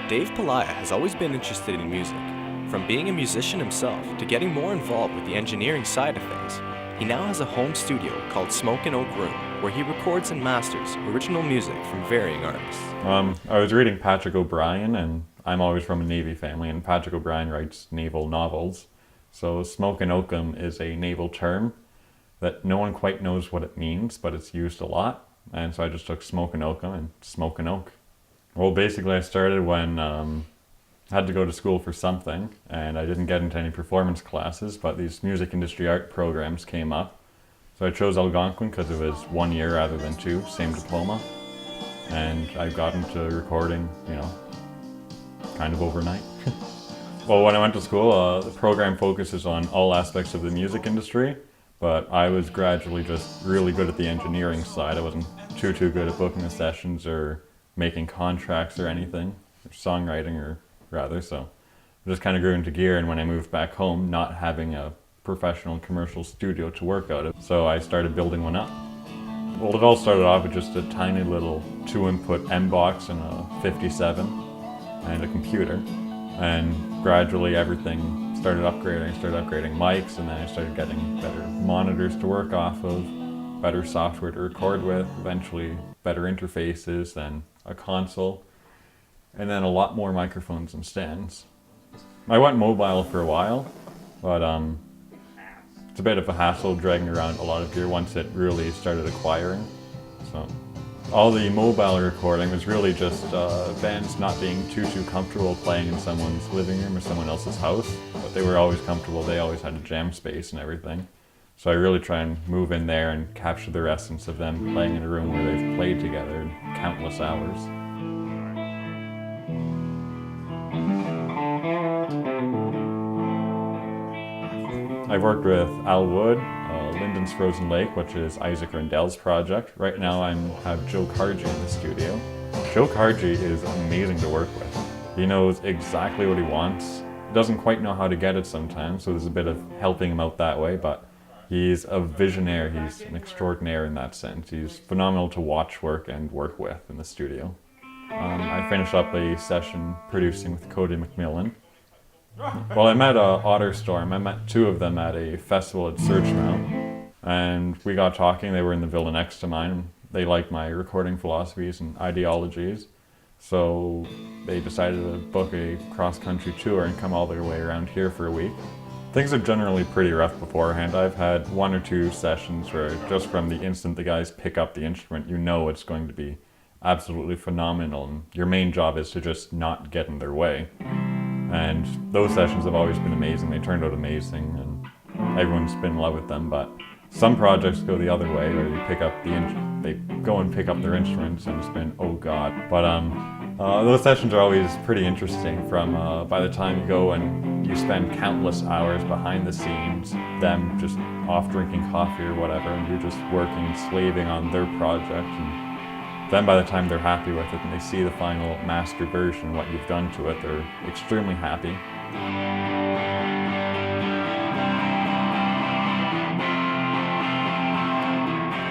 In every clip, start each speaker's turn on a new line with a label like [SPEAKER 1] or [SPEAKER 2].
[SPEAKER 1] Dave Pihlaja has always been interested in music. From being a musician himself to getting more involved with the engineering side of things, he now has a home studio called Smoke and Oak Room, where he records and masters original music from varying artists.
[SPEAKER 2] I was reading Patrick O'Brian, and I'm always from a Navy family, and Patrick O'Brian writes naval novels. So smoke and oakum is a naval term that no one quite knows what it means, but it's used a lot. And so I just took smoke and oakum and smoke and oak. Well, basically I started when I had to go to school for something, and I didn't get into any performance classes, but these music industry art programs came up. So I chose Algonquin because it was 1 year rather than 2, same diploma. And I got into recording, kind of overnight. Well, when I went to school, the program focuses on all aspects of the music industry, but I was gradually just really good at the engineering side. I wasn't too good at booking the sessions or making contracts or anything, or songwriting or rather, so I just kind of grew into gear, and when I moved back home, not having a professional commercial studio to work out of, so I started building one up. Well, it all started off with just a tiny little 2-input M box and a 57 and a computer, and gradually everything started upgrading. I started upgrading mics, and then I started getting better monitors to work off of, better software to record with, eventually better interfaces, then a console, and then a lot more microphones and stands. I went mobile for a while, but it's a bit of a hassle dragging around a lot of gear once it really started acquiring. So all the mobile recording was really just bands not being too comfortable playing in someone's living room or someone else's house, but they were always comfortable. They always had a jam space and everything. So I really try and move in there and capture the essence of them playing in a room where they've played together in countless hours. I've worked with Al Wood, Lyndon's Frozen Lake, which is Isaac Rendell's project. Right now I have Joe Cargi in the studio. Joe Cargi is amazing to work with. He knows exactly what he wants. He doesn't quite know how to get it sometimes, so there's a bit of helping him out that way, but he's a visionary. He's an extraordinaire in that sense. He's phenomenal to watch work and work with in the studio. I finished up a session producing with Cody McMillan. Well, I met Otterstorm. I met 2 of them at a festival at Searchmount, and we got talking. They were in the villa next to mine. They liked my recording philosophies and ideologies, so they decided to book a cross-country tour and come all their way around here for a week. Things are generally pretty rough beforehand. I've had 1 or 2 sessions where just from the instant the guys pick up the instrument, you know it's going to be absolutely phenomenal, and your main job is to just not get in their way. And those sessions have always been amazing. They turned out amazing, and everyone's been in love with them. But some projects go the other way, where they go and pick up their instruments, and it's been, oh god. But those sessions are always pretty interesting. From by the time you go and you spend countless hours behind the scenes, them just off drinking coffee or whatever, and you're just working, slaving on their project. And then by the time they're happy with it and they see the final master version, what you've done to it, they're extremely happy.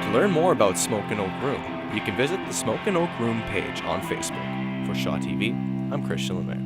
[SPEAKER 1] To learn more about Smoke and Oak Room, you can visit the Smoke and Oak Room page on Facebook. For Shaw TV, I'm Christian Lemaire.